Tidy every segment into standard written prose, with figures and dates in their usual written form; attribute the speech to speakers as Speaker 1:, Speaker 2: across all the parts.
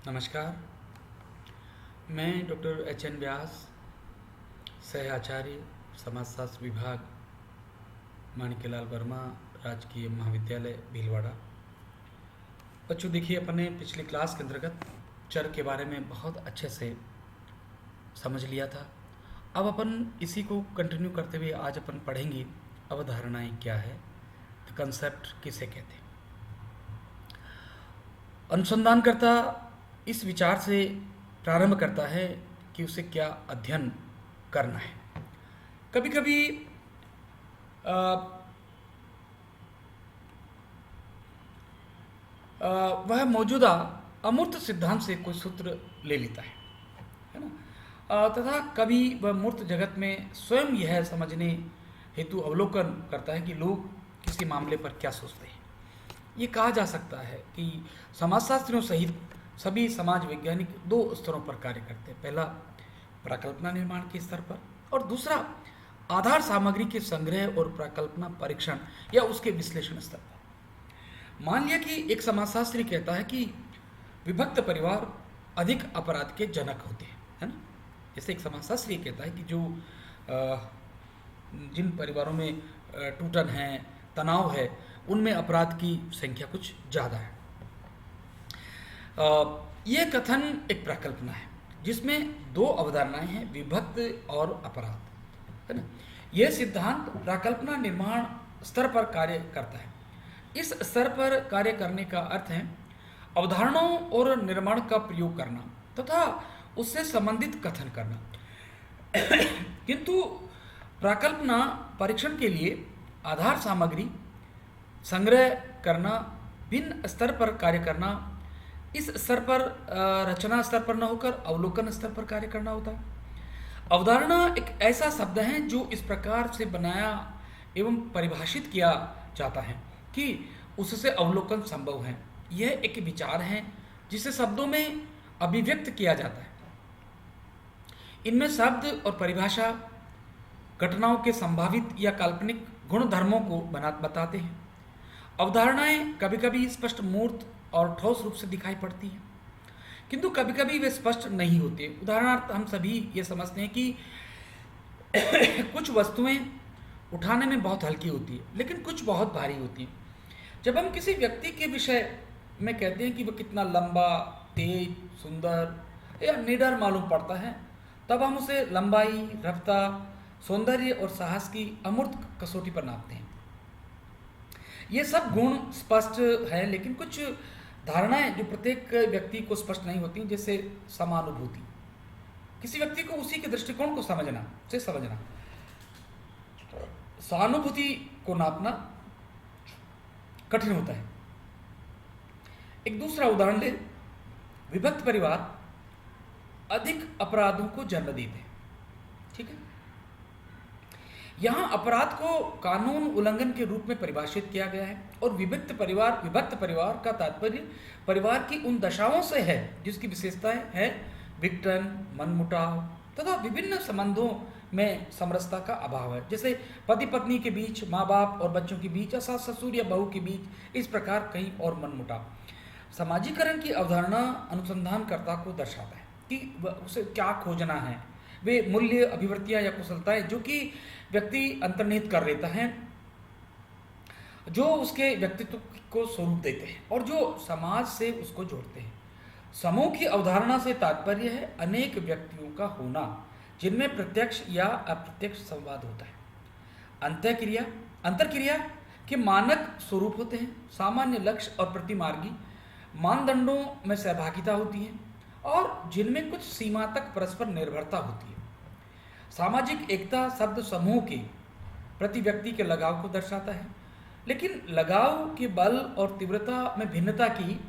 Speaker 1: नमस्कार। मैं doctor H N व्यास, सह आचार्य समाजशास्त्र विभाग, माणिक्यलाल वर्मा, राजकीय महाविद्यालय भीलवाड़ा। बच्चों, देखिए, अपने पिछली क्लास के अंतर्गत चर के बारे में बहुत अच्छे से समझ लिया था। अब अपन इसी को कंटिन्यू करते हुए आज अपन पढ़ेंगे अवधारणाएं क्या है, द कंसेप्ट किसे कहते हैं। अनुसंधानकर्ता इस विचार से प्रारंभ करता है कि उसे क्या अध्ययन करना है। कभी कभी वह मौजूदा अमूर्त सिद्धांत से कोई सूत्र ले लेता है ना। तथा कभी वह मूर्त जगत में स्वयं यह समझने हेतु अवलोकन करता है कि लोग किसी मामले पर क्या सोचते हैं। ये कहा जा सकता है कि समाजशास्त्रियों सहित सभी समाज वैज्ञानिक दो स्तरों पर कार्य करते हैं। पहला, प्रकल्पना निर्माण के स्तर पर, और दूसरा, आधार सामग्री के संग्रह और प्रकल्पना परीक्षण या उसके विश्लेषण स्तर पर। मान लिया कि एक समाजशास्त्री कहता है कि विभक्त परिवार अधिक अपराध के जनक होते हैं, है ना। जैसे एक समाजशास्त्री कहता है कि जो जिन परिवारों में टूटन है, तनाव है, उनमें अपराध की संख्या कुछ ज़्यादा है। यह कथन एक प्रकल्पना है जिसमें दो अवधारणाएं हैं, विभक्त और अपराध, है ना। यह सिद्धांत प्रकल्पना निर्माण स्तर पर कार्य करता है। इस स्तर पर कार्य करने का अर्थ है अवधारणाओं और निर्माण का प्रयोग करना तथा उससे संबंधित कथन करना। किंतु प्रकल्पना परीक्षण के लिए आधार सामग्री संग्रह करना, भिन्न स्तर पर कार्य करना, इस स्तर पर रचना स्तर पर न होकर अवलोकन स्तर पर कार्य करना होता है। अवधारणा एक ऐसा शब्द है जो इस प्रकार से बनाया एवं परिभाषित किया जाता है कि उससे अवलोकन संभव है। यह एक विचार है जिसे शब्दों में अभिव्यक्त किया जाता है। इनमें शब्द और परिभाषा घटनाओं के संभावित या काल्पनिक गुणधर्मों को बताते हैं। अवधारणाएं कभी कभी स्पष्ट, मूर्त और ठोस रूप से दिखाई पड़ती हैं, किंतु कभी कभी वे स्पष्ट नहीं होते। उदाहरणार्थ, हम सभी ये समझते हैं कि कुछ वस्तुएं उठाने में बहुत हल्की होती है लेकिन कुछ बहुत भारी होती हैं। जब हम किसी व्यक्ति के विषय में कहते हैं कि वह कितना लंबा, तेज, सुंदर या निडर मालूम पड़ता है, तब हम उसे लंबाई, रफ्तार, सौंदर्य और साहस की अमूर्त कसौटी पर नापते हैं। ये सब गुण स्पष्ट है, लेकिन कुछ धारणाएं जो प्रत्येक व्यक्ति को स्पष्ट नहीं होती, जैसे समानुभूति। किसी व्यक्ति को उसी के दृष्टिकोण को समझना, सहानुभूति को नापना कठिन होता है। एक दूसरा उदाहरण ले, विभक्त परिवार अधिक अपराधों को जन्म देते हैं, ठीक है। यहाँ अपराध को कानून उल्लंघन के रूप में परिभाषित किया गया है और विभक्त परिवार का तात्पर्य परिवार की उन दशाओं से है जिसकी विशेषताएं है विघटन, मनमुटाव तथा विभिन्न संबंधों में समरसता का अभाव है। जैसे पति पत्नी के बीच, माँ बाप और बच्चों के बीच, या सास ससुर या बहू के बीच, इस प्रकार कहीं और मनमुटाव। सामाजिकरण की अवधारणा अनुसंधानकर्ता को दर्शाता है कि उसे क्या खोजना है। वे मूल्य, अभिवृत्तियां या कुशलताएं जो कि व्यक्ति अंतर्निहित कर लेता है, जो उसके व्यक्तित्व को स्वरूप देते हैं और जो समाज से उसको जोड़ते हैं। समूह की अवधारणा से तात्पर्य है अनेक व्यक्तियों का होना जिनमें प्रत्यक्ष या अप्रत्यक्ष संवाद होता है। अंतरक्रिया के मानक स्वरूप होते हैं। सामान्य लक्ष्य और प्रतिमार्गी मानदंडों में सहभागिता होती है और जिनमें कुछ सीमा तक परस्पर निर्भरता होती है। सामाजिक एकता शब्द समूह के प्रति व्यक्ति के लगाव को दर्शाता है, लेकिन लगाव के बल और तीव्रता में भिन्नता की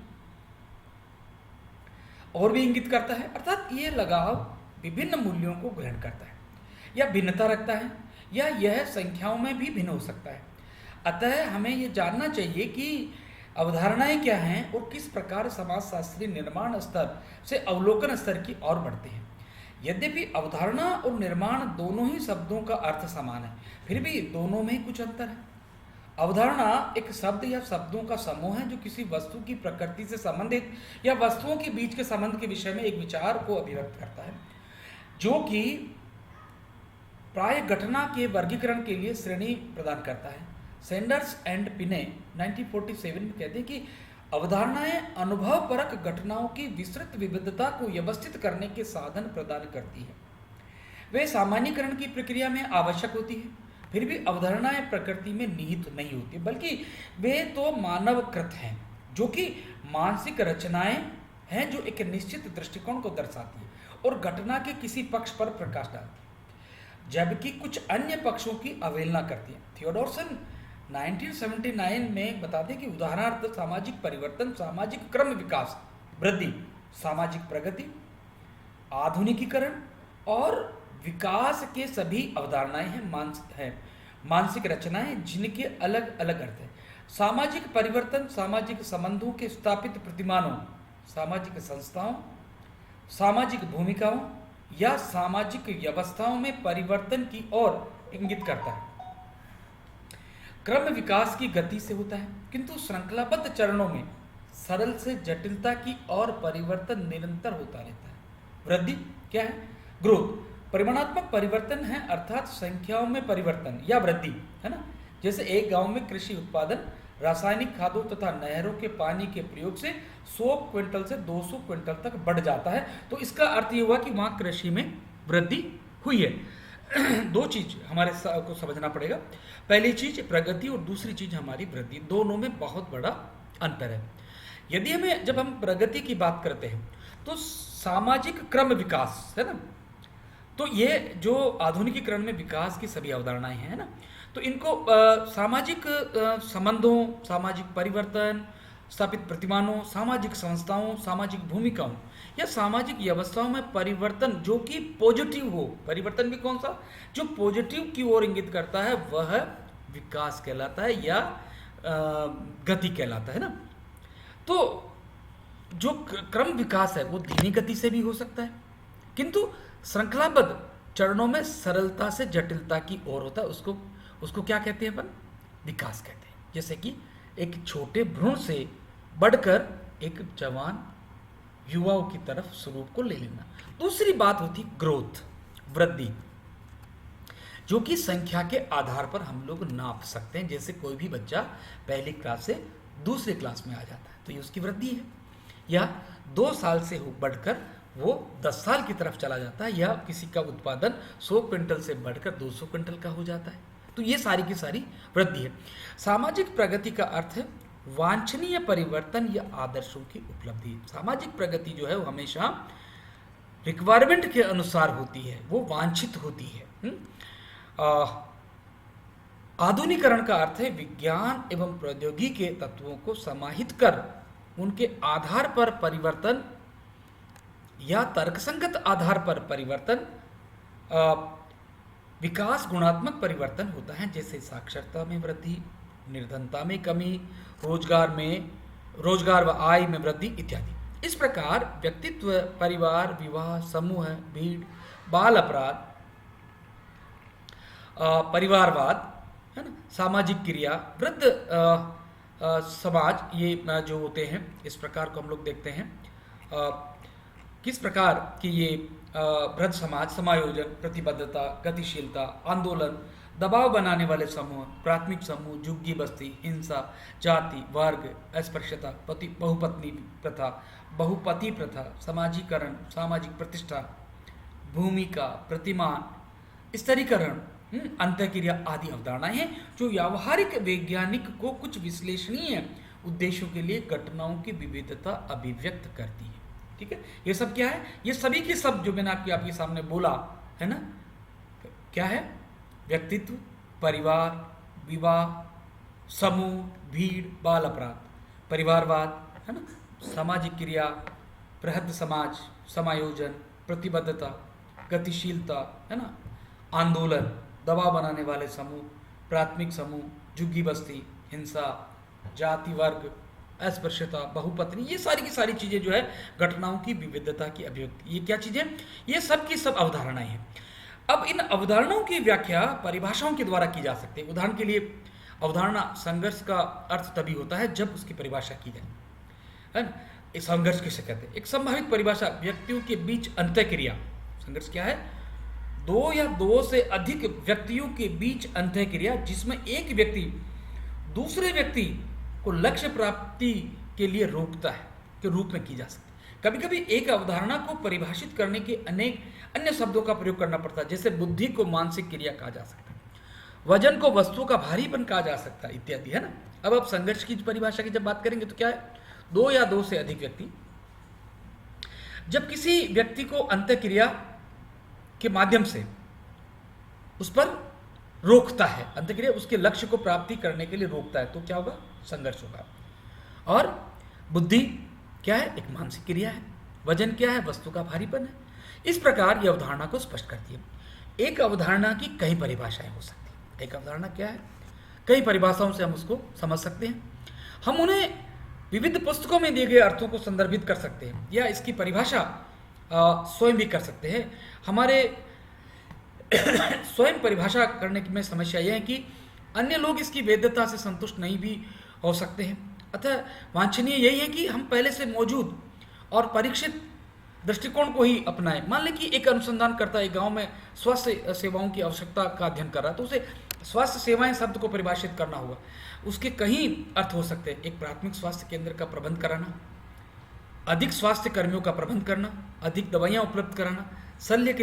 Speaker 1: और भी इंगित करता है। अर्थात ये लगाव विभिन्न मूल्यों को ग्रहण करता है या भिन्नता रखता है, या यह संख्याओं में भी भिन्न हो सकता है। अतः हमें ये जानना चाहिए कि अवधारणाएं क्या हैं और किस प्रकार समाजशास्त्री निर्माण स्तर से अवलोकन स्तर की ओर बढ़ते हैं। यद्यपि अवधारणा और निर्माण दोनों ही शब्दों का अर्थ समान है, फिर भी दोनों में कुछ अंतर है। अवधारणा एक शब्द या शब्दों का समूह है जो किसी वस्तु की प्रकृति से संबंधित या वस्तुओं के बीच के संबंध के विषय में एक विचार को अभिव्यक्त करता है, जो कि प्राय घटना के वर्गीकरण के लिए श्रेणी प्रदान करता है। सैंडर्स एंड पिने 1947 में कहते हैं कि अवधारणाएं अनुभव परक घटनाओं की विस्तृत विविधता को व्यवस्थित करने के साधन प्रदान करती है। वे सामान्यीकरण की प्रक्रिया में आवश्यक होती है, फिर भी अवधारणाएं प्रकृति में निहित नहीं होती, बल्कि वे तो मानवकृत हैं, जो कि मानसिक रचनाएं हैं जो एक निश्चित दृष्टिकोण को दर्शाती है और घटना के किसी पक्ष पर प्रकाश डालती है, जबकि कुछ अन्य पक्षों की अवहेलना करती है। थियोडोरसन 1979 में बताते हैं कि उदाहरणार्थ सामाजिक परिवर्तन, सामाजिक क्रम विकास, वृद्धि, सामाजिक प्रगति, आधुनिकीकरण और विकास के सभी अवधारणाएं हैं मानसिक रचनाएं जिनके अलग अलग अर्थ हैं। सामाजिक परिवर्तन सामाजिक संबंधों के स्थापित प्रतिमानों, सामाजिक संस्थाओं, सामाजिक भूमिकाओं या सामाजिक व्यवस्थाओं में परिवर्तन की ओर इंगित करता है। क्रम विकास की गति से होता है, किंतु श्रृंखलाबद्ध चरणों में सरल से जटिलता की ओर परिवर्तन निरंतर होता रहता है। वृद्धि क्या है? ग्रोथ परिमाणात्मक परिवर्तन है, अर्थात संख्याओं में परिवर्तन या वृद्धि, है ना। जैसे एक गांव में कृषि उत्पादन रासायनिक खादों तथा नहरों के पानी के प्रयोग से 100 क्विंटल से 200 क्विंटल तक बढ़ जाता है, तो इसका अर्थ ये हुआ कि वहाँ कृषि में वृद्धि हुई है। दो चीज हमारे को समझना पड़ेगा, पहली चीज प्रगति और दूसरी चीज हमारी वृद्धि, दोनों में बहुत बड़ा अंतर है। यदि हमें जब हम प्रगति की बात करते हैं तो सामाजिक क्रम विकास, है ना, तो ये जो आधुनिकीकरण में विकास की सभी अवधारणाएं हैं ना, तो इनको सामाजिक संबंधों, सामाजिक परिवर्तन, स्थापित प्रतिमानों, सामाजिक संस्थाओं, सामाजिक भूमिकाओं या सामाजिक व्यवस्थाओं में परिवर्तन जो कि पॉजिटिव हो, परिवर्तन भी कौन सा, जो पॉजिटिव की ओर इंगित करता है वह विकास कहलाता है या गति कहलाता है ना। तो जो क्रम विकास है वो धीमी गति से भी हो सकता है, किंतु श्रृंखलाबद्ध चरणों में सरलता से जटिलता की ओर होता है, उसको क्या कहते हैं अपन? विकास कहते हैं। जैसे कि एक छोटे भ्रूण से बढ़कर एक जवान युवाओं की तरफ स्वरूप को ले लेना। दूसरी बात होती ग्रोथ, वृद्धि, जो कि संख्या के आधार पर हम लोग नाप सकते हैं। जैसे कोई भी बच्चा पहली क्लास से दूसरी क्लास में आ जाता है तो ये उसकी वृद्धि है, या 2 साल से बढ़कर वो 10 साल की तरफ चला जाता है, या किसी का उत्पादन 100 क्विंटल से बढ़कर 200 क्विंटल का हो जाता है, तो ये सारी की सारी वृद्धि है। सामाजिक प्रगति का अर्थ है वांछनीय परिवर्तन या आदर्शों की उपलब्धि। सामाजिक प्रगति जो है वो हमेशा रिक्वायरमेंट के अनुसार होती है, वो वांछित होती है। आधुनिकीकरण का अर्थ है विज्ञान एवं प्रौद्योगिकी के तत्वों को समाहित कर उनके आधार पर परिवर्तन या तर्कसंगत आधार पर परिवर्तन। विकास गुणात्मक परिवर्तन होता है, जैसे साक्षरता में वृद्धि, निर्धनता में कमी, रोजगार व आय में वृद्धि इत्यादि। इस प्रकार व्यक्तित्व, परिवार, विवाह, समूह, भीड़, बाल अपराध, परिवारवाद, है ना, सामाजिक क्रिया, वृद्ध समाज, ये जो होते हैं, इस प्रकार को हम लोग देखते हैं। किस प्रकार कि ये वृद्ध समाज, समायोजन, प्रतिबद्धता, गतिशीलता, आंदोलन, दबाव बनाने वाले समूह, प्राथमिक समूह, झुग्गी बस्ती, हिंसा, जाति, वर्ग, अस्पृश्यता, बहुपति प्रथा, समाजीकरण, सामाजिक प्रतिष्ठा, भूमिका, प्रतिमान, स्तरीकरण, अंतःक्रिया आदि अवधारणाएं हैं जो व्यावहारिक वैज्ञानिक को कुछ विश्लेषणीय उद्देश्यों के लिए घटनाओं की विविधता अभिव्यक्त करती है। ठीक है, ये सब क्या है? ये सभी के सब जो मैंने आपके सामने बोला है ना, क्या है? व्यक्तित्व, परिवार, विवाह, समूह, भीड़, बाल अपराध, परिवारवाद, है ना, सामाजिक क्रिया, बृहद समाज, समायोजन, प्रतिबद्धता, गतिशीलता, है ना, आंदोलन, दबाव बनाने वाले समूह, प्राथमिक समूह, झुग्गी बस्ती, हिंसा, जाति, वर्ग, अस्पृश्यता, बहुपत्नी, ये सारी की सारी चीजें जो है घटनाओं की विविधता की अभिव्यक्ति। ये क्या चीजें? ये सब की सब अवधारणाएं हैं। अब इन अवधारणाओं की व्याख्या परिभाषाओं के द्वारा की जा सकती है। उदाहरण के लिए अवधारणा संघर्ष का अर्थ तभी होता है जब उसकी परिभाषा की जाए, है ना। इस संघर्ष किसे कहते हैं? एक संभावित परिभाषा व्यक्तियों के बीच अंतःक्रिया। संघर्ष क्या है? दो या दो से अधिक व्यक्तियों के बीच अंतःक्रिया जिसमें एक व्यक्ति दूसरे व्यक्ति को लक्ष्य प्राप्ति के लिए रोकता है के रूप में की जा सकती है। कभी कभी एक अवधारणा को परिभाषित करने के अनेक अन्य शब्दों का प्रयोग करना पड़ता है, जैसे बुद्धि को मानसिक क्रिया कहा जा सकता है, वजन को वस्तु का भारीपन कहा जा सकता है, इत्यादि, है ना। अब आप संघर्ष की परिभाषा की जब बात करेंगे तो क्या है? दो या दो से अधिक व्यक्ति जब किसी व्यक्ति को अंतःक्रिया के माध्यम से उस पर रोकता है, अंतःक्रिया उसके लक्ष्य को प्राप्ति करने के लिए रोकता है, तो क्या होगा? संघर्ष होगा। और बुद्धि क्या है? एक मानसिक क्रिया है। वजन क्या है? वस्तु का भारीपन है। इस प्रकार यह अवधारणा को स्पष्ट करती है। एक अवधारणा की कई परिभाषाएं हो सकती है। एक अवधारणा क्या है? कई परिभाषाओं से हम उसको समझ सकते हैं। हम उन्हें विविध पुस्तकों में दिए गए अर्थों को संदर्भित कर सकते हैं या इसकी परिभाषा स्वयं भी कर सकते हैं। हमारे स्वयं परिभाषा करने में समस्या यह है कि अन्य लोग इसकी वैधता से संतुष्ट नहीं भी हो सकते हैं। अतः वांछनीय यही है कि हम पहले से मौजूद और परीक्षित दृष्टिकोण को ही अपनाएं। मान लें कि एक अनुसंधानकर्ता एक गांव में स्वास्थ्य सेवाओं की आवश्यकता का अध्ययन कर रहा है, तो उसे स्वास्थ्य सेवाएं शब्द को परिभाषित करना होगा। उसके कई अर्थ हो सकते हैं। एक प्राथमिक स्वास्थ्य केंद्र का प्रबंध कराना, अधिक स्वास्थ्य कर्मियों का प्रबंध करना, अधिक दवाइयाँ उपलब्ध कराना, शल्य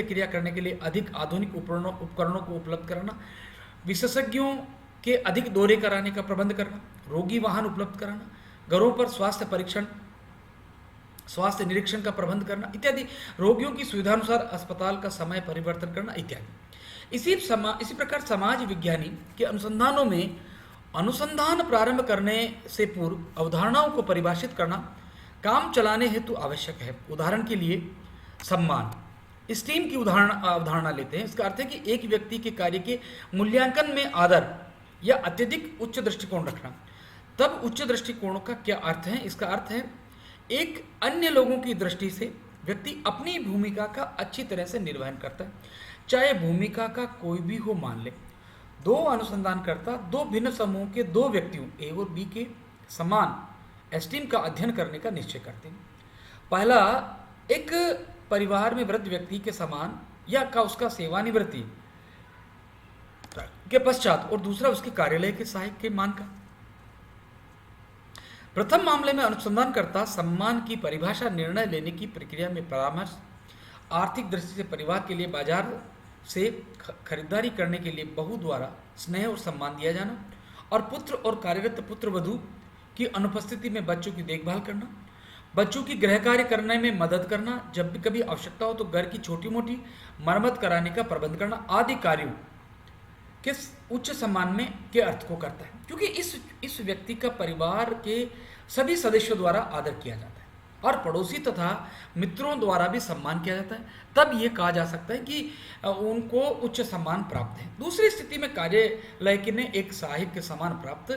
Speaker 1: क्रिया करने के लिए अधिक आधुनिक उपकरणों को उपलब्ध कराना, विशेषज्ञों के अधिक दौरे कराने का प्रबंध करना, रोगी वाहन उपलब्ध कराना, घरों पर स्वास्थ्य निरीक्षण का प्रबंध करना इत्यादि, रोगियों की सुविधानुसार अस्पताल का समय परिवर्तन करना इत्यादि। इसी प्रकार समाज विज्ञानी के अनुसंधानों में अनुसंधान प्रारंभ करने से पूर्व अवधारणाओं को परिभाषित करना काम चलाने हेतु आवश्यक है। उदाहरण के लिए सम्मान, स्टीम की अवधारणा लेते हैं। इसका अर्थ है कि एक व्यक्ति के कार्य के मूल्यांकन में आदर या अत्यधिक उच्च दृष्टिकोण रखना। तब उच्च दृष्टिकोण का क्या अर्थ है? इसका अर्थ है एक अन्य लोगों की दृष्टि से व्यक्ति अपनी भूमिका का अच्छी तरह से निर्वहन करता है, चाहे भूमिका का कोई भी हो। मान ले दो अनुसंधानकर्ता दो भिन्न समूह के दो व्यक्तियों ए और बी के समान एस्टीम का अध्ययन करने का निश्चय करते हैं। पहला एक परिवार में वृद्ध व्यक्ति के समान या का उसका सेवानिवृत्ति के पश्चात और दूसरा उसके कार्यालय के सहायक के मान का। प्रथम मामले में अनुसंधानकर्ता सम्मान की परिभाषा निर्णय लेने की प्रक्रिया में परामर्श, आर्थिक दृष्टि से परिवार के लिए बाजार से खरीदारी करने के लिए बहू द्वारा स्नेह और सम्मान दिया जाना, और पुत्र और कार्यरत पुत्र वधू की अनुपस्थिति में बच्चों की देखभाल करना, बच्चों की गृह कार्य करने में मदद करना, जब भी कभी आवश्यकता हो तो घर की छोटी मोटी मरम्मत कराने का प्रबंध करना आदि कार्यों के उच्च सम्मान में के अर्थ को करता है, क्योंकि इस व्यक्ति का परिवार के सभी सदस्यों द्वारा आदर किया जाता है और पड़ोसी तथा मित्रों द्वारा भी सम्मान किया जाता है। तब ये कहा जा सकता है कि उनको उच्च सम्मान प्राप्त है। दूसरी स्थिति में कार्यालय के ने एक सहायक के समान प्राप्त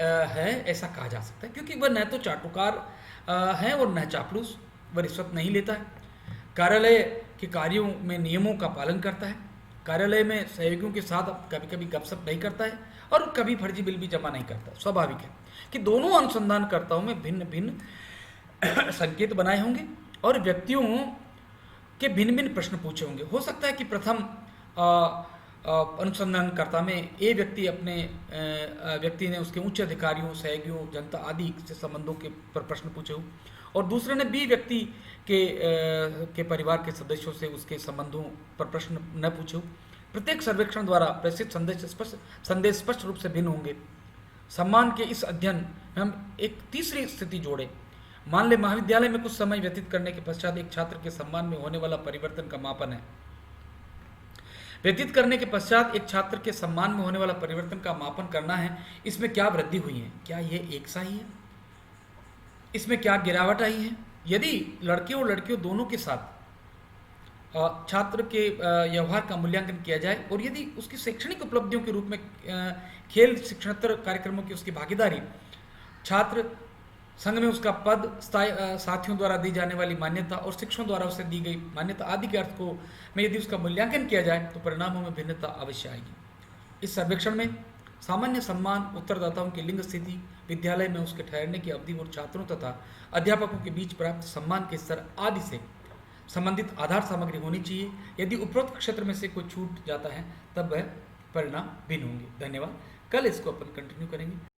Speaker 1: है, ऐसा कहा जा सकता है, क्योंकि वह न तो चाटुकार है और न चापलूस, वह रिश्वत नहीं लेता है, कार्यालय के कार्यों में नियमों का पालन करता है, कार्यालय में सहयोगियों के साथ कभी कभी गपशप नहीं करता है और कभी फर्जी बिल भी जमा नहीं करता। स्वाभाविक है कि दोनों अनुसंधानकर्ताओं में भिन्न भिन्न संकेत बनाए होंगे और व्यक्तियों के भिन्न भिन्न प्रश्न पूछे होंगे। हो सकता है कि प्रथम अनुसंधानकर्ता में ए व्यक्ति ने उसके उच्च अधिकारियों, सहयोगियों, जनता आदि से संबंधों के पर प्रश्न पूछे हो और दूसरे ने बी व्यक्ति के परिवार के सदस्यों से उसके संबंधों पर प्रश्न न पूछे हो। प्रत्येक सर्वेक्षण द्वारा प्रेषित संदेश स्पष्ट रूप से भिन्न होंगे। सम्मान के इस अध्ययन में हम एक तीसरी स्थिति जोड़े। मान ले महाविद्यालय में कुछ समय व्यतीत करने के पश्चात एक छात्र के सम्मान में होने वाला परिवर्तन का मापन है। व्यतीत करने के पश्चात एक छात्र के सम्मान में होने वाला परिवर्तन का मापन करना है। इसमें क्या वृद्धि हुई है, क्या ये एक सा ही है, इसमें क्या गिरावट आई है। यदि लड़के और लड़कियों दोनों के साथ छात्र के व्यवहार का मूल्यांकन किया जाए और यदि उसकी शैक्षणिक उपलब्धियों के रूप में खेल शिक्षणोत्तर कार्यक्रमों की उसकी भागीदारी, छात्र संघ में उसका पद, साथियों द्वारा दी जाने वाली मान्यता और शिक्षकों द्वारा उसे दी गई मान्यता आदि के अर्थ को में यदि उसका मूल्यांकन किया जाए तो परिणामों में भिन्नता अवश्य आएगी। इस सर्वेक्षण में सामान्य सम्मान, उत्तरदाताओं की लिंग स्थिति, विद्यालय में उसके ठहरने की अवधि और छात्रों तथा अध्यापकों के बीच प्राप्त सम्मान के स्तर आदि से संबंधित आधार सामग्री होनी चाहिए। यदि उपरोक्त क्षेत्र में से कोई छूट जाता है तब वह परिणाम भिन्न होंगे। धन्यवाद। कल इसको अपन कंटिन्यू करेंगे।